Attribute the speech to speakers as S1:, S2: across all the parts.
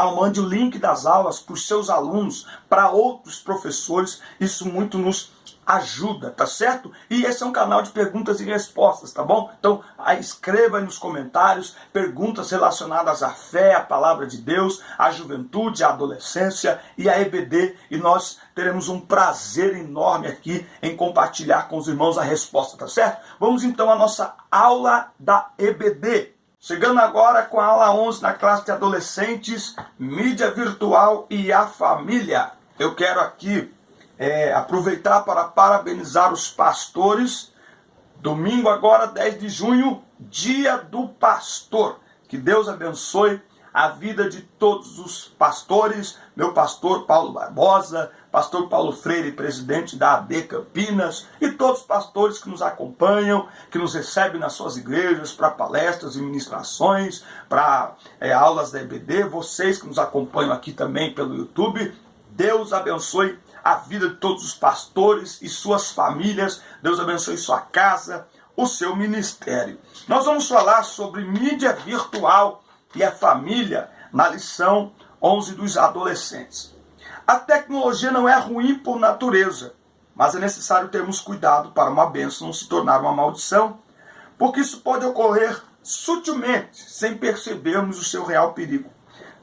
S1: mande o link das aulas para os seus alunos, para outros professores. Isso muito nos ajuda, tá certo? E esse é um canal de perguntas e respostas, tá bom? Então, escreva aí nos comentários perguntas relacionadas à fé, à palavra de Deus, à juventude, à adolescência e à EBD, e nós teremos um prazer enorme aqui em compartilhar com os irmãos a resposta, tá certo? Vamos então à nossa aula da EBD. Chegando agora com a aula 11 na classe de adolescentes, mídia virtual e a família. Eu quero aqui aproveitar para parabenizar os pastores. Domingo agora, 10 de junho, dia do pastor. Que Deus abençoe a vida de todos os pastores, meu pastor Paulo Barbosa, pastor Paulo Freire, presidente da AD Campinas, e todos os pastores que nos acompanham, que nos recebem nas suas igrejas para palestras e ministrações, para aulas da EBD, vocês que nos acompanham aqui também pelo YouTube. Deus abençoe a vida de todos os pastores e suas famílias. Deus abençoe sua casa, o seu ministério. Nós vamos falar sobre mídia virtual e a família na lição 11 dos adolescentes. A tecnologia não é ruim por natureza, mas é necessário termos cuidado para uma bênção não se tornar uma maldição, porque isso pode ocorrer sutilmente, sem percebermos o seu real perigo.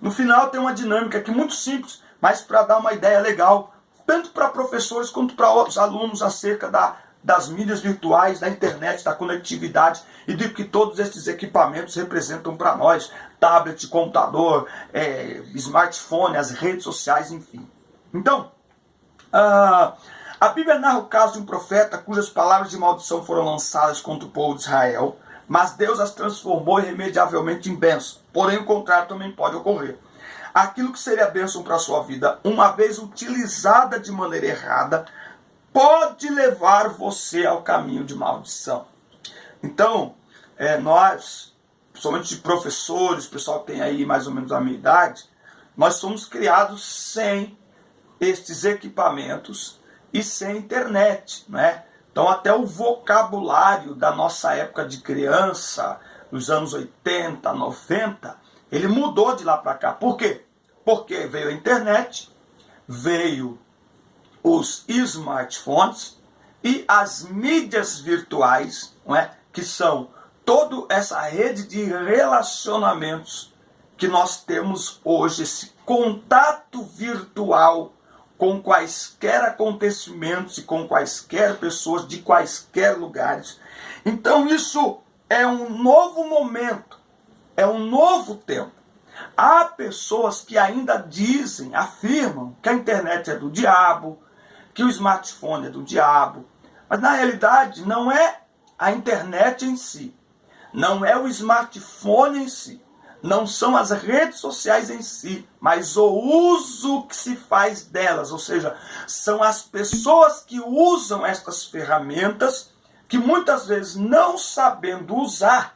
S1: No final tem uma dinâmica aqui muito simples, mas para dar uma ideia legal, tanto para professores quanto para outros alunos, acerca das mídias virtuais, da internet, da conectividade e de que todos esses equipamentos representam para nós: tablet, computador, smartphone, as redes sociais, enfim. Então, a Bíblia narra o caso de um profeta cujas palavras de maldição foram lançadas contra o povo de Israel, mas Deus as transformou irremediavelmente em bênção. Porém, o contrário também pode ocorrer. Aquilo que seria bênção para a sua vida, uma vez utilizada de maneira errada, pode levar você ao caminho de maldição. Então, nós, principalmente de professores, pessoal que tem aí mais ou menos a minha idade, nós somos criados sem estes equipamentos e sem internet, né? Então, até o vocabulário da nossa época de criança, nos anos 80, 90, ele mudou de lá para cá. Por quê? Porque veio a internet, veio os smartphones e as mídias virtuais, não é? Que são toda essa rede de relacionamentos que nós temos hoje, esse contato virtual com quaisquer acontecimentos e com quaisquer pessoas de quaisquer lugares. Então isso é um novo momento, é um novo tempo. Há pessoas que ainda dizem, afirmam que a internet é do diabo, que o smartphone é do diabo, mas na realidade não é a internet em si, não é o smartphone em si, não são as redes sociais em si, mas o uso que se faz delas, ou seja, são as pessoas que usam estas ferramentas, que muitas vezes, não sabendo usar,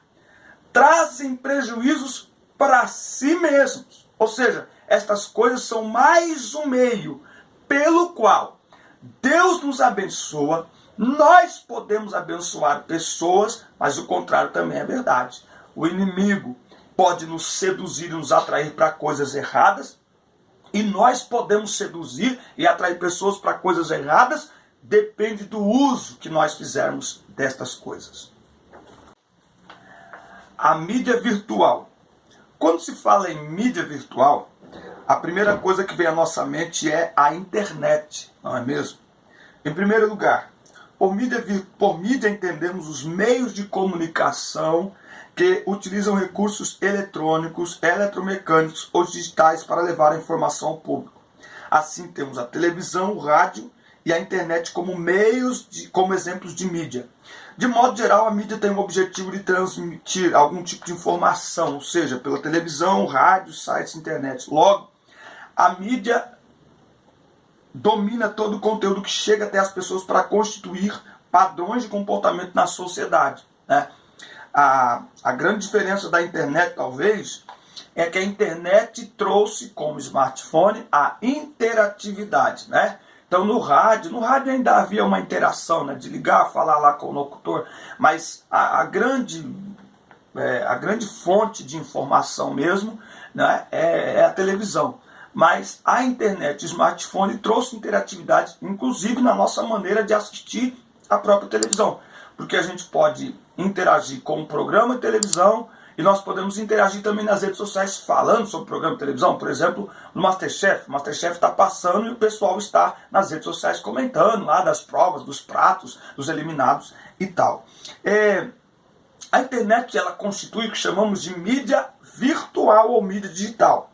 S1: trazem prejuízos para si mesmos. Ou seja, estas coisas são mais um meio pelo qual Deus nos abençoa. Nós podemos abençoar pessoas, mas o contrário também é verdade. O inimigo pode nos seduzir e nos atrair para coisas erradas, e nós podemos seduzir e atrair pessoas para coisas erradas, depende do uso que nós fizermos destas coisas. A mídia virtual. Quando se fala em mídia virtual, a primeira coisa que vem à nossa mente é a internet, não é mesmo? Em primeiro lugar, por mídia entendemos os meios de comunicação que utilizam recursos eletrônicos, eletromecânicos ou digitais para levar a informação ao público. Assim temos a televisão, o rádio e a internet como como exemplos de mídia. De modo geral, a mídia tem o objetivo de transmitir algum tipo de informação, ou seja, pela televisão, rádio, sites, internet. Logo, a mídia domina todo o conteúdo que chega até as pessoas para constituir padrões de comportamento na sociedade, né? A grande diferença da internet, talvez, é que a internet trouxe como smartphone a interatividade, né? Então no rádio ainda havia uma interação, né, de ligar, falar lá com o locutor, mas a grande fonte de informação mesmo né? É a televisão. Mas a internet, o smartphone trouxe interatividade, inclusive na nossa maneira de assistir a própria televisão. Porque a gente pode interagir com o programa de televisão e nós podemos interagir também nas redes sociais falando sobre o programa de televisão. Por exemplo, no MasterChef. O MasterChef está passando e o pessoal está nas redes sociais comentando lá das provas, dos pratos, dos eliminados e tal. A internet, ela constitui o que chamamos de mídia virtual ou mídia digital.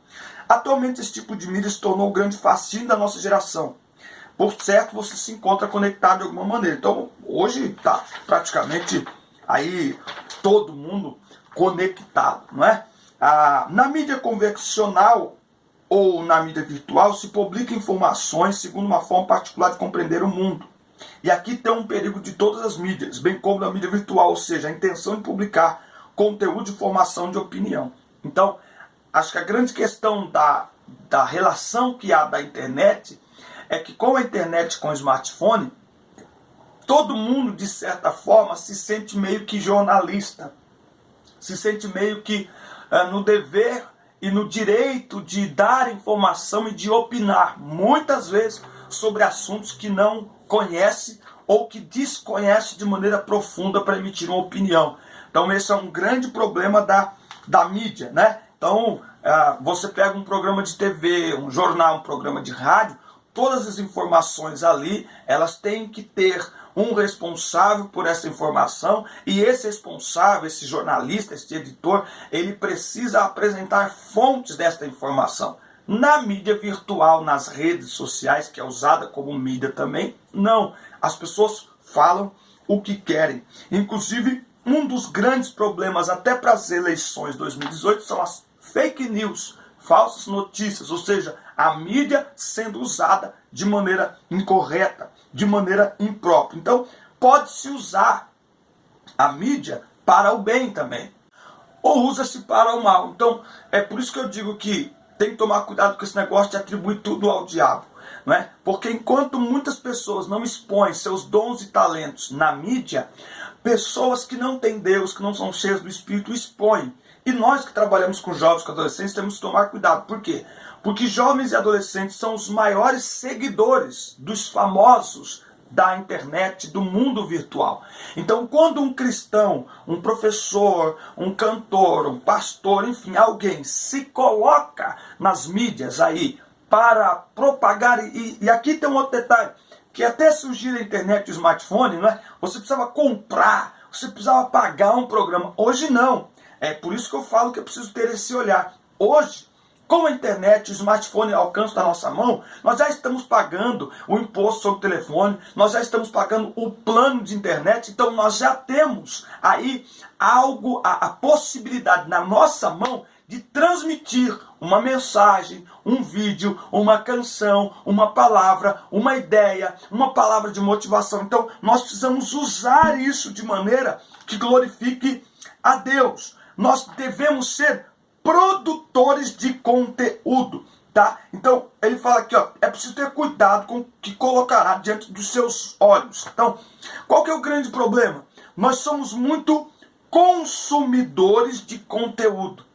S1: Atualmente esse tipo de mídia se tornou o grande fascínio da nossa geração. Por certo, você se encontra conectado de alguma maneira. Então, hoje está praticamente aí todo mundo conectado, não é? Na mídia convencional ou na mídia virtual se publica informações segundo uma forma particular de compreender o mundo. E aqui tem um perigo de todas as mídias, bem como na mídia virtual, ou seja, a intenção de publicar conteúdo de formação de opinião. Então, acho que a grande questão da relação que há da internet é que com a internet, com o smartphone, todo mundo, de certa forma, se sente meio que jornalista. Se sente meio que no dever e no direito de dar informação e de opinar, muitas vezes, sobre assuntos que não conhece ou que desconhece de maneira profunda para emitir uma opinião. Então esse é um grande problema da mídia, né? Então você pega um programa de TV, um jornal, um programa de rádio, todas as informações ali, elas têm que ter um responsável por essa informação, e esse responsável, esse jornalista, esse editor, ele precisa apresentar fontes desta informação. Na mídia virtual, nas redes sociais, que é usada como mídia também, não. As pessoas falam o que querem. Inclusive, um dos grandes problemas até para as eleições de 2018 são as fake news, falsas notícias, ou seja, a mídia sendo usada de maneira incorreta, de maneira imprópria. Então, pode-se usar a mídia para o bem também, ou usa-se para o mal. Então, é por isso que eu digo que tem que tomar cuidado com esse negócio de atribuir tudo ao diabo, não é? Porque enquanto muitas pessoas não expõem seus dons e talentos na mídia, pessoas que não têm Deus, que não são cheias do Espírito, expõem. E nós que trabalhamos com jovens, com adolescentes, temos que tomar cuidado. Por quê? Porque jovens e adolescentes são os maiores seguidores dos famosos da internet, do mundo virtual. Então, quando um cristão, um professor, um cantor, um pastor, enfim, alguém se coloca nas mídias aí para propagar, e aqui tem um outro detalhe, que até surgir a internet e o smartphone, não é? Você precisava comprar, você precisava pagar um programa. Hoje não. É por isso que eu falo que eu preciso ter esse olhar. Hoje, com a internet, o smartphone ao alcance da nossa mão, nós já estamos pagando o imposto sobre o telefone, nós já estamos pagando o plano de internet, então nós já temos aí algo, a possibilidade na nossa mão de transmitir uma mensagem, um vídeo, uma canção, uma palavra, uma ideia, uma palavra de motivação. Então nós precisamos usar isso de maneira que glorifique a Deus. Nós devemos ser produtores de conteúdo, tá? Então, ele fala aqui, ó, é preciso ter cuidado com o que colocará diante dos seus olhos. Então, qual que é o grande problema? Nós somos muito consumidores de conteúdo.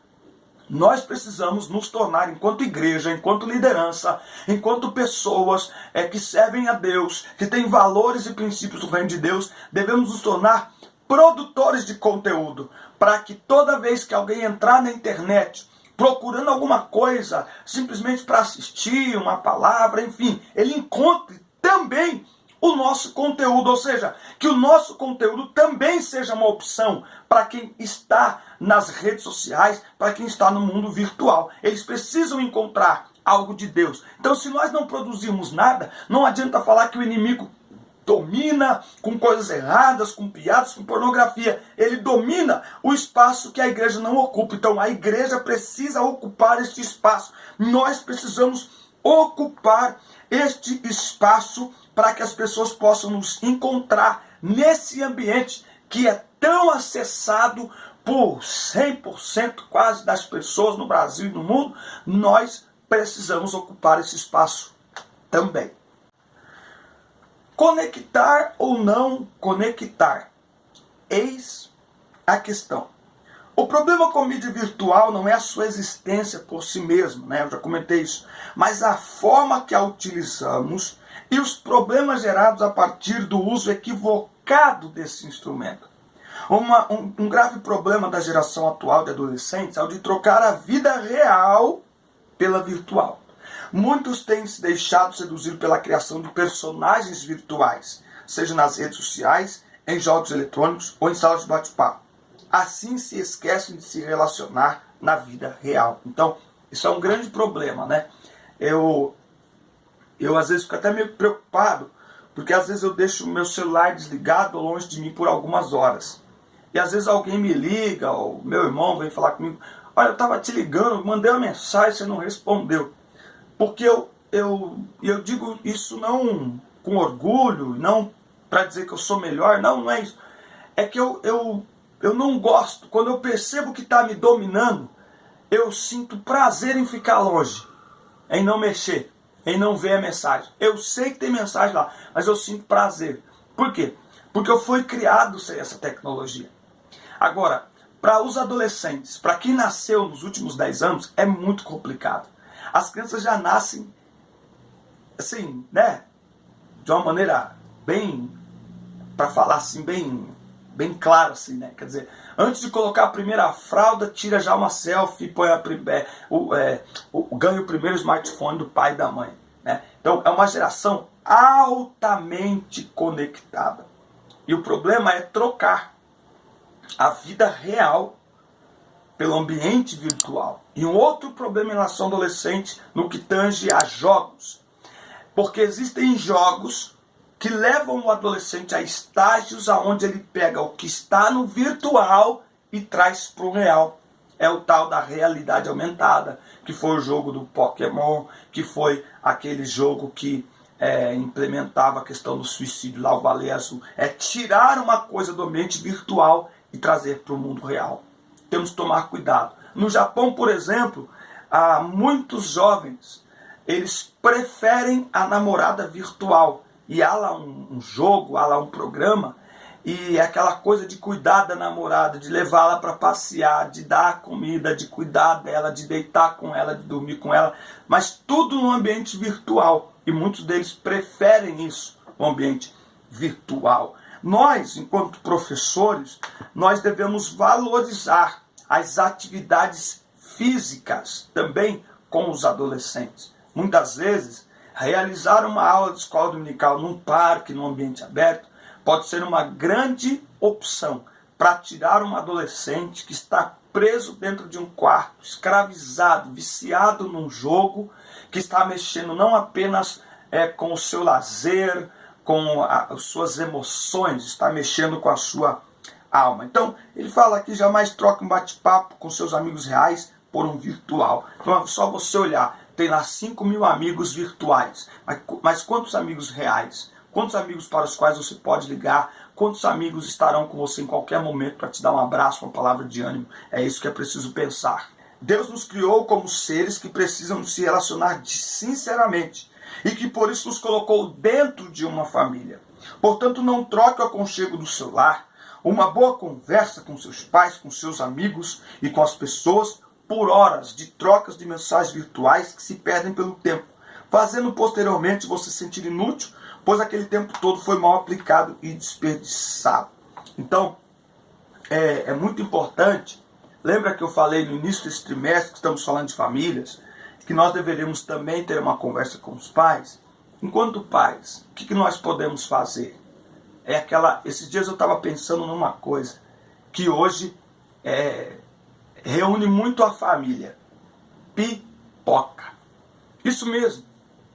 S1: Nós precisamos nos tornar, enquanto igreja, enquanto liderança, enquanto pessoas que servem a Deus, que têm valores e princípios do reino de Deus, devemos nos tornar produtores de conteúdo, para que toda vez que alguém entrar na internet procurando alguma coisa, simplesmente para assistir uma palavra, enfim, ele encontre também o nosso conteúdo, ou seja, que o nosso conteúdo também seja uma opção para quem está nas redes sociais, para quem está no mundo virtual. Eles precisam encontrar algo de Deus. Então, se nós não produzirmos nada, não adianta falar que o inimigo domina com coisas erradas, com piadas, com pornografia. Ele domina o espaço que a igreja não ocupa. Então a igreja precisa ocupar este espaço. Nós precisamos ocupar este espaço para que as pessoas possam nos encontrar nesse ambiente que é tão acessado por 100% quase das pessoas no Brasil e no mundo. Nós precisamos ocupar esse espaço também. Conectar ou não conectar? Eis a questão. O problema com a mídia virtual não é a sua existência por si mesma, né? Eu já comentei isso, mas a forma que a utilizamos e os problemas gerados a partir do uso equivocado desse instrumento. Um grave problema da geração atual de adolescentes é o de trocar a vida real pela virtual. Muitos têm se deixado seduzir pela criação de personagens virtuais, seja nas redes sociais, em jogos eletrônicos ou em salas de bate-papo. Assim se esquecem de se relacionar na vida real. Então, isso é um grande problema, né? Eu às vezes fico até meio preocupado, porque às vezes eu deixo o meu celular desligado longe de mim por algumas horas. E às vezes alguém me liga, ou meu irmão vem falar comigo, olha, eu estava te ligando, mandei uma mensagem, você não respondeu. Porque eu digo isso não com orgulho, não para dizer que eu sou melhor, não é isso. É que eu não gosto, quando eu percebo que está me dominando, eu sinto prazer em ficar longe, em não mexer, em não ver a mensagem. Eu sei que tem mensagem lá, mas eu sinto prazer. Por quê? Porque eu fui criado sem essa tecnologia. Agora, para os adolescentes, para quem nasceu nos últimos 10 anos, é muito complicado. As crianças já nascem, assim, né, de uma maneira bem, para falar assim, bem claro, assim, né? Quer dizer, antes de colocar a primeira fralda, tira já uma selfie, põe ganha o primeiro smartphone do pai e da mãe, né? Então, é uma geração altamente conectada. E o problema é trocar a vida real pelo ambiente virtual. E um outro problema em relação ao adolescente no que tange a jogos. Porque existem jogos que levam o adolescente a estágios onde ele pega o que está no virtual e traz para o real. É o tal da realidade aumentada, que foi o jogo do Pokémon, que foi aquele jogo que implementava a questão do suicídio lá, o Baleia Azul. É tirar uma coisa do ambiente virtual e trazer para o mundo real. Temos que tomar cuidado. No Japão, por exemplo, há muitos jovens, eles preferem a namorada virtual. E há lá um jogo, há lá um programa, e é aquela coisa de cuidar da namorada, de levá-la para passear, de dar comida, de cuidar dela, de deitar com ela, de dormir com ela, mas tudo no ambiente virtual. E muitos deles preferem isso, o ambiente virtual. Nós, enquanto professores, nós devemos valorizar as atividades físicas também com os adolescentes. Muitas vezes, realizar uma aula de escola dominical num parque, num ambiente aberto, pode ser uma grande opção para tirar um adolescente que está preso dentro de um quarto, escravizado, viciado num jogo, que está mexendo não apenas com o seu lazer, com as suas emoções, está mexendo com a sua alma. Então, ele fala aqui, jamais troque um bate-papo com seus amigos reais por um virtual. Então, é só você olhar, tem lá 5.000 amigos virtuais, mas quantos amigos reais? Quantos amigos para os quais você pode ligar? Quantos amigos estarão com você em qualquer momento para te dar um abraço, uma palavra de ânimo? É isso que é preciso pensar. Deus nos criou como seres que precisam se relacionar sinceramente e que por isso nos colocou dentro de uma família. Portanto, não troque o aconchego do seu lar, uma boa conversa com seus pais, com seus amigos e com as pessoas por horas de trocas de mensagens virtuais que se perdem pelo tempo, fazendo posteriormente você se sentir inútil, pois aquele tempo todo foi mal aplicado e desperdiçado. Então, é muito importante, lembra que eu falei no início desse trimestre, que estamos falando de famílias, que nós deveríamos também ter uma conversa com os pais. Enquanto pais, o que nós podemos fazer? Esses dias eu estava pensando numa coisa, que hoje reúne muito a família. Pipoca. Isso mesmo,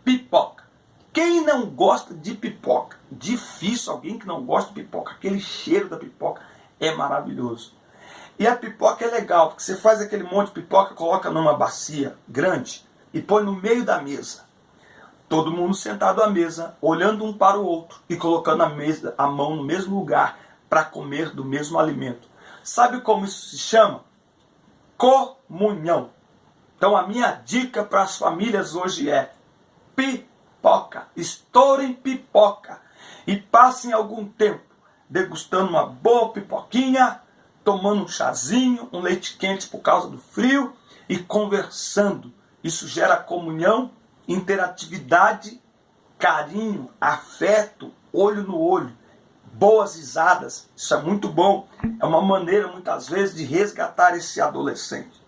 S1: pipoca. Quem não gosta de pipoca? Difícil alguém que não gosta de pipoca. Aquele cheiro da pipoca é maravilhoso. E a pipoca é legal, porque você faz aquele monte de pipoca, coloca numa bacia grande e põe no meio da mesa. Todo mundo sentado à mesa, olhando um para o outro e colocando a mão no mesmo lugar para comer do mesmo alimento. Sabe como isso se chama? Comunhão. Então a minha dica para as famílias hoje é pipoca. Estourem pipoca e passem algum tempo degustando uma boa pipoquinha, tomando um chazinho, um leite quente por causa do frio e conversando. Isso gera comunhão, interatividade, carinho, afeto, olho no olho, boas risadas. Isso é muito bom. É uma maneira, muitas vezes, de resgatar esse adolescente.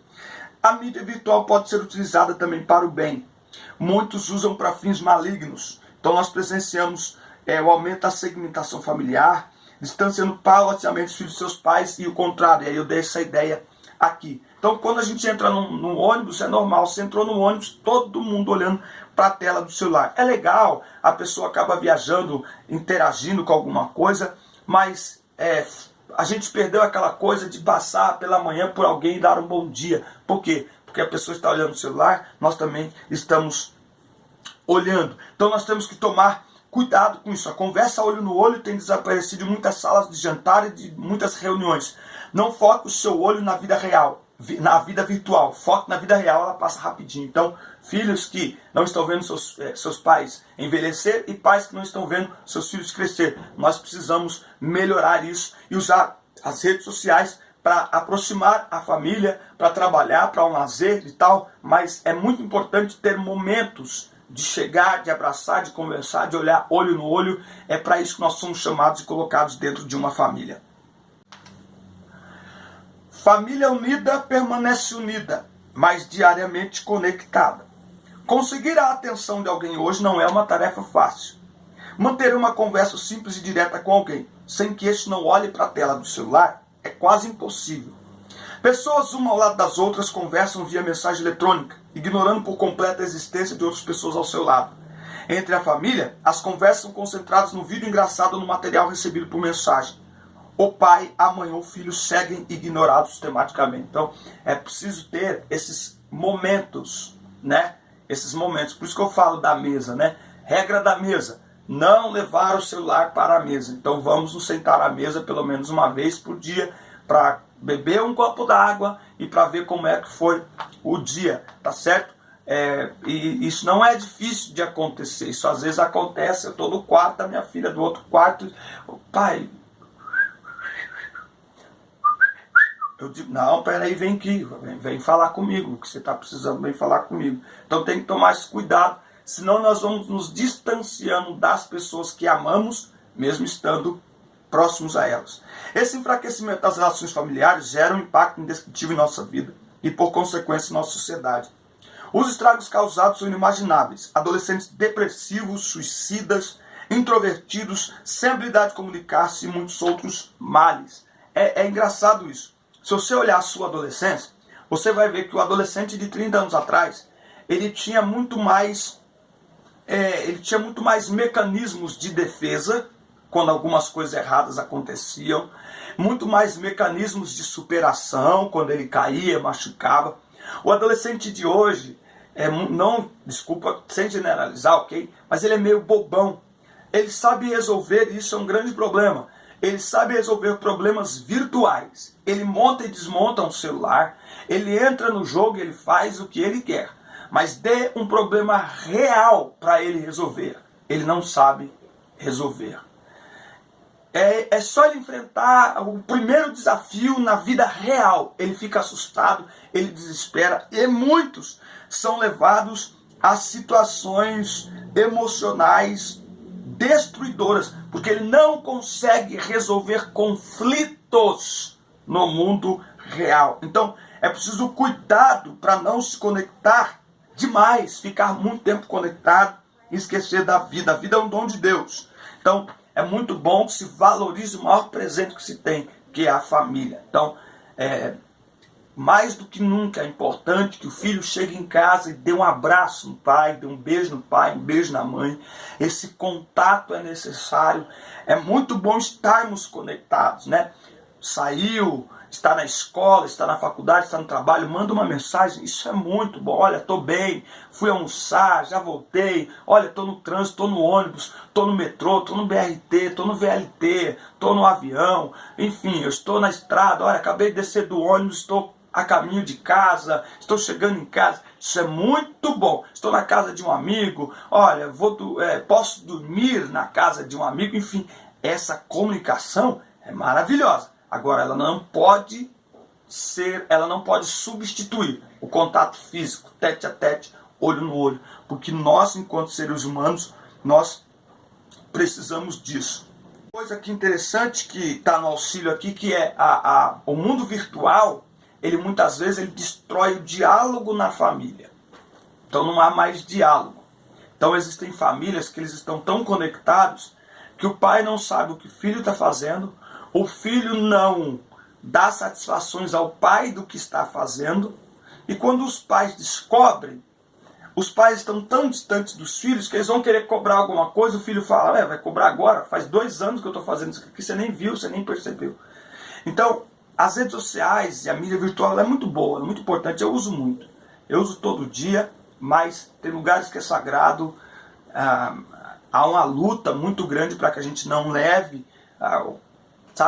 S1: A mídia virtual pode ser utilizada também para o bem. Muitos usam para fins malignos. Então nós presenciamos o aumento da segmentação familiar, distanciando paulatinamente os filhos de seus pais e o contrário. E aí eu dei essa ideia aqui. Então quando a gente entra num ônibus, é normal. Você entrou no ônibus, todo mundo olhando para a tela do celular. É legal, a pessoa acaba viajando, interagindo com alguma coisa, mas a gente perdeu aquela coisa de passar pela manhã por alguém e dar um bom dia. Por quê? Porque a pessoa está olhando o celular, nós também estamos olhando. Então nós temos que tomar cuidado com isso. A conversa olho no olho tem desaparecido de muitas salas de jantar e de muitas reuniões. Não foque o seu olho na vida real, na vida virtual. Foque na vida real, ela passa rapidinho. Então, filhos que não estão vendo seus pais envelhecer e pais que não estão vendo seus filhos crescer. Nós precisamos melhorar isso e usar as redes sociais para aproximar a família, para trabalhar, para um lazer e tal. Mas é muito importante ter momentos de chegar, de abraçar, de conversar, de olhar olho no olho. É para isso que nós somos chamados e colocados dentro de uma família. Família unida permanece unida, mas diariamente conectada. Conseguir a atenção de alguém hoje não é uma tarefa fácil. Manter uma conversa simples e direta com alguém, sem que este não olhe para a tela do celular, é quase impossível. Pessoas uma ao lado das outras conversam via mensagem eletrônica, ignorando por completo a existência de outras pessoas ao seu lado. Entre a família, as conversas são concentradas no vídeo engraçado ou no material recebido por mensagem. O pai, a mãe ou o filho seguem ignorados sistematicamente. Então, é preciso ter esses momentos, né? Esses momentos. Por isso que eu falo da mesa, né? Regra da mesa: não levar o celular para a mesa. Então, vamos nos sentar à mesa pelo menos uma vez por dia para beber um copo d'água e para ver como é que foi o dia, tá certo? E isso não é difícil de acontecer. Isso às vezes acontece. Eu estou no quarto da minha filha, do outro quarto. Pai, eu digo, não, peraí, vem aqui, vem falar comigo, o que você está precisando, vem falar comigo. Então tem que tomar esse cuidado, senão nós vamos nos distanciando das pessoas que amamos, mesmo estando próximos a elas. Esse enfraquecimento das relações familiares gera um impacto indescritível em nossa vida e, por consequência, em nossa sociedade. Os estragos causados são inimagináveis. Adolescentes depressivos, suicidas, introvertidos, sem habilidade de comunicar-se e muitos outros males. É engraçado isso. Se você olhar a sua adolescência, você vai ver que o adolescente de 30 anos atrás, ele tinha muito mais mecanismos de defesa quando algumas coisas erradas aconteciam, muito mais mecanismos de superação quando ele caía, machucava. O adolescente de hoje, desculpa, sem generalizar, ok? Mas ele é meio bobão. Ele sabe resolver, e isso é um grande problema. Ele sabe resolver problemas virtuais. Ele monta e desmonta um celular, ele entra no jogo e ele faz o que ele quer. Mas dê um problema real para ele resolver. Ele não sabe resolver. É só ele enfrentar o primeiro desafio na vida real. Ele fica assustado, ele desespera. E muitos são levados a situações emocionais destruidoras, porque ele não consegue resolver conflitos no mundo real. Então, é preciso cuidado para não se conectar demais, ficar muito tempo conectado e esquecer da vida. A vida é um dom de Deus. Então, é muito bom que se valorize o maior presente que se tem, que é a família. Então, mais do que nunca é importante que o filho chegue em casa e dê um abraço no pai, dê um beijo no pai, um beijo na mãe. Esse contato é necessário. É muito bom estarmos conectados, né? Saiu, está na escola, está na faculdade, está no trabalho, manda uma mensagem. Isso é muito bom. Olha, estou bem, fui almoçar, já voltei. Olha, estou no trânsito, estou no ônibus, estou no metrô, estou no BRT, estou no VLT, estou no avião. Enfim, eu estou na estrada. Olha, acabei de descer do ônibus, estou a caminho de casa, estou chegando em casa. Isso é muito bom. Estou na casa de um amigo. Olha, posso dormir na casa de um amigo. Enfim, essa comunicação é maravilhosa. Agora, ela não pode substituir o contato físico, tete a tete, olho no olho, porque nós, enquanto seres humanos, nós precisamos disso. Coisa que interessante que está no auxílio aqui, que é o mundo virtual, ele muitas vezes ele destrói o diálogo na família. Então não há mais diálogo. Então existem famílias que eles estão tão conectados que o pai não sabe o que o filho está fazendo, o filho não dá satisfações ao pai do que está fazendo, e quando os pais descobrem, os pais estão tão distantes dos filhos que eles vão querer cobrar alguma coisa, o filho fala, vai cobrar agora? Faz 2 anos que eu estou fazendo isso aqui, você nem viu, você nem percebeu. Então, as redes sociais e a mídia virtual é muito boa, é muito importante, eu uso muito. Eu uso todo dia, mas tem lugares que é sagrado, há uma luta muito grande para que a gente não leve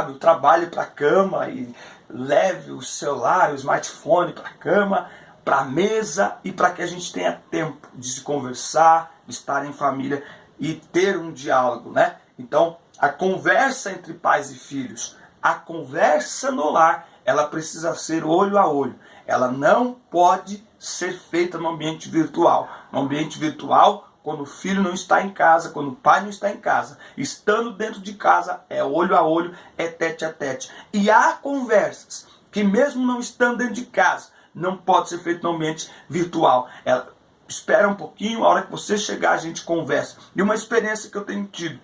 S1: o trabalho para a cama e leve o celular, o smartphone para a cama, para a mesa, e para que a gente tenha tempo de se conversar, de estar em família e ter um diálogo, né? Então, a conversa entre pais e filhos, a conversa no lar, ela precisa ser olho a olho. Ela não pode ser feita no ambiente virtual. No ambiente virtual, quando o filho não está em casa, quando o pai não está em casa, estando dentro de casa, é olho a olho, é tete a tete. E há conversas que mesmo não estando dentro de casa, não pode ser feito no ambiente virtual. Espera um pouquinho, a hora que você chegar a gente conversa. E uma experiência que eu tenho tido,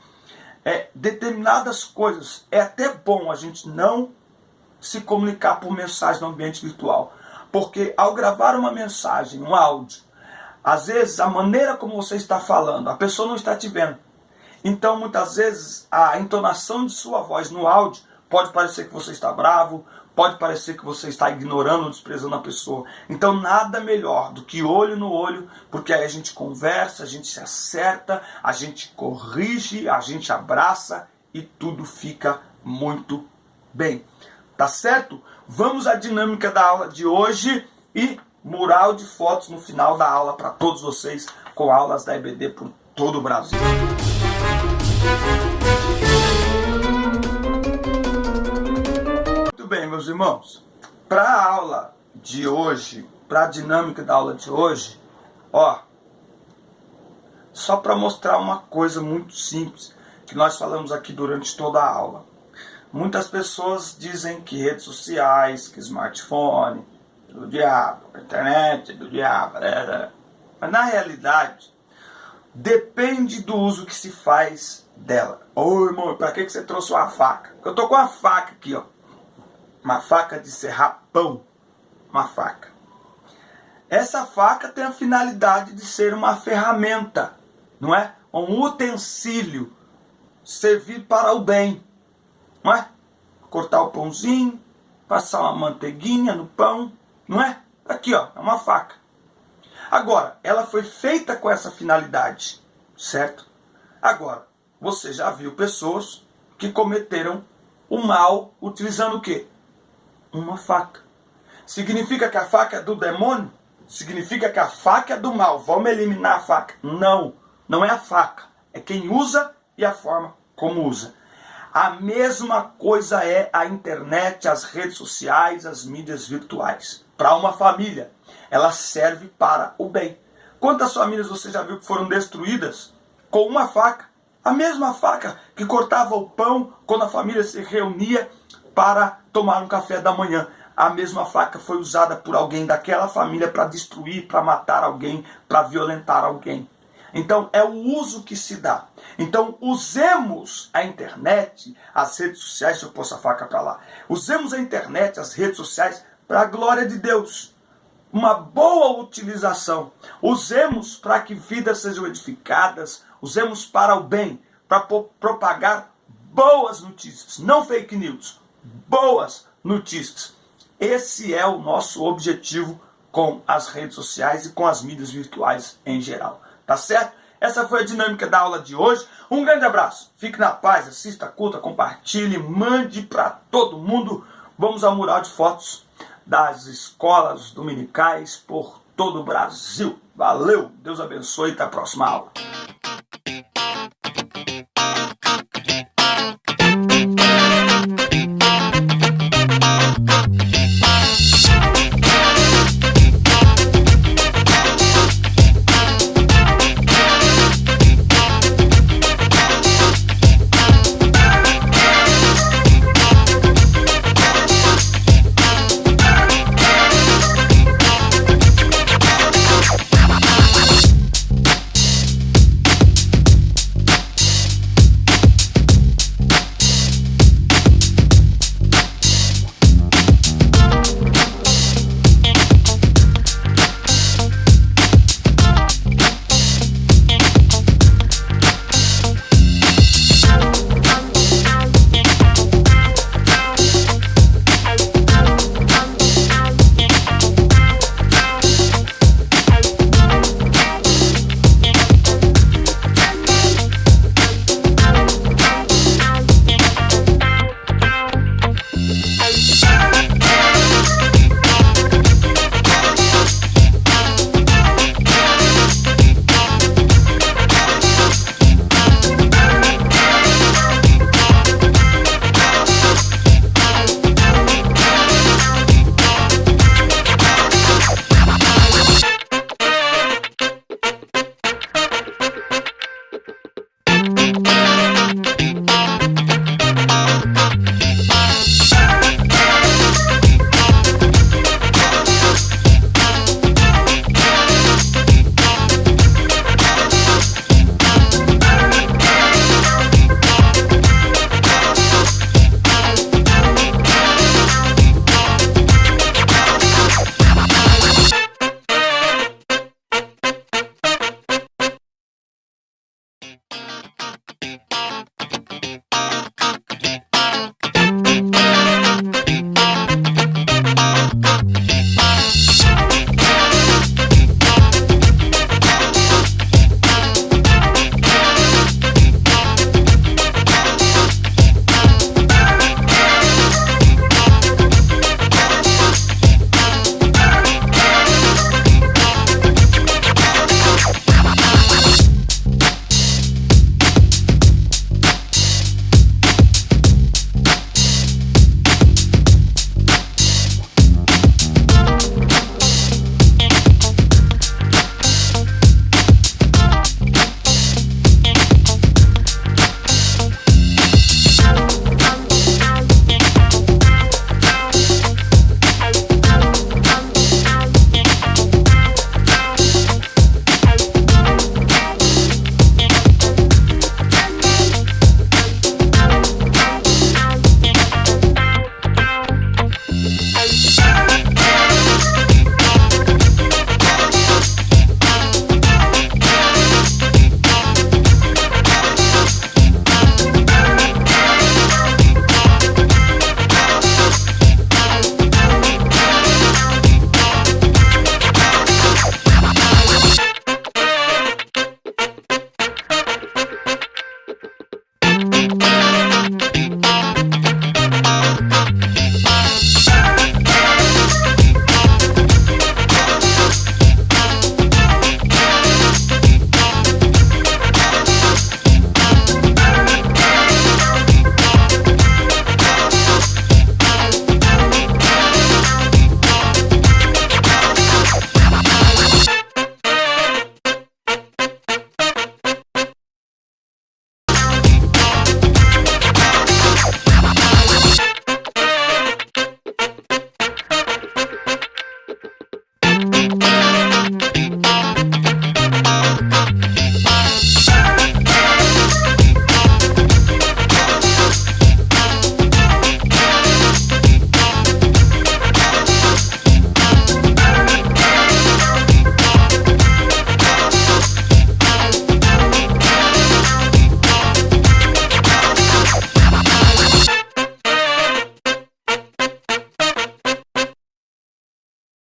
S1: determinadas coisas, é até bom a gente não se comunicar por mensagem no ambiente virtual. Porque ao gravar uma mensagem, um áudio, às vezes a maneira como você está falando, a pessoa não está te vendo. Então muitas vezes a entonação de sua voz no áudio pode parecer que você está bravo, pode parecer que você está ignorando ou desprezando a pessoa. Então nada melhor do que olho no olho, porque aí a gente conversa, a gente se acerta, a gente corrige, a gente abraça e tudo fica muito bem. Tá certo? Vamos à dinâmica da aula de hoje e mural de fotos no final da aula para todos vocês, com aulas da EBD por todo o Brasil. Muito bem, meus irmãos. Para a aula de hoje, para a dinâmica da aula de hoje, só para mostrar uma coisa muito simples que nós falamos aqui durante toda a aula. Muitas pessoas dizem que redes sociais, que smartphone, do diabo, a internet do diabo, mas na realidade depende do uso que se faz dela. Ô irmão, para que você trouxe uma faca? Eu tô com uma faca aqui, uma faca de serrar pão, uma faca. Essa faca tem a finalidade de ser uma ferramenta, não é? Um utensílio, servir para o bem, não é? Cortar o pãozinho, passar uma manteiguinha no pão, não é? Aqui, é uma faca. Agora, ela foi feita com essa finalidade, certo? Agora, você já viu pessoas que cometeram o mal utilizando o quê? Uma faca. Significa que a faca é do demônio? Significa que a faca é do mal. Vamos eliminar a faca. Não, não é a faca. É quem usa e a forma como usa. A mesma coisa é a internet, as redes sociais, as mídias virtuais. Para uma família, ela serve para o bem. Quantas famílias você já viu que foram destruídas com uma faca? A mesma faca que cortava o pão quando a família se reunia para tomar um café da manhã. A mesma faca foi usada por alguém daquela família para destruir, para matar alguém, para violentar alguém. Então é o uso que se dá. Então usemos a internet, as redes sociais, deixa eu pôr essa faca para lá. Usemos a internet, as redes sociais para a glória de Deus. Uma boa utilização. Usemos para que vidas sejam edificadas, usemos para o bem, para propagar boas notícias, não fake news, boas notícias. Esse é o nosso objetivo com as redes sociais e com as mídias virtuais em geral. Tá certo? Essa foi a dinâmica da aula de hoje. Um grande abraço. Fique na paz, assista, curta, compartilhe, mande para todo mundo. Vamos ao mural de fotos das escolas dominicais por todo o Brasil. Valeu, Deus abençoe e até a próxima aula.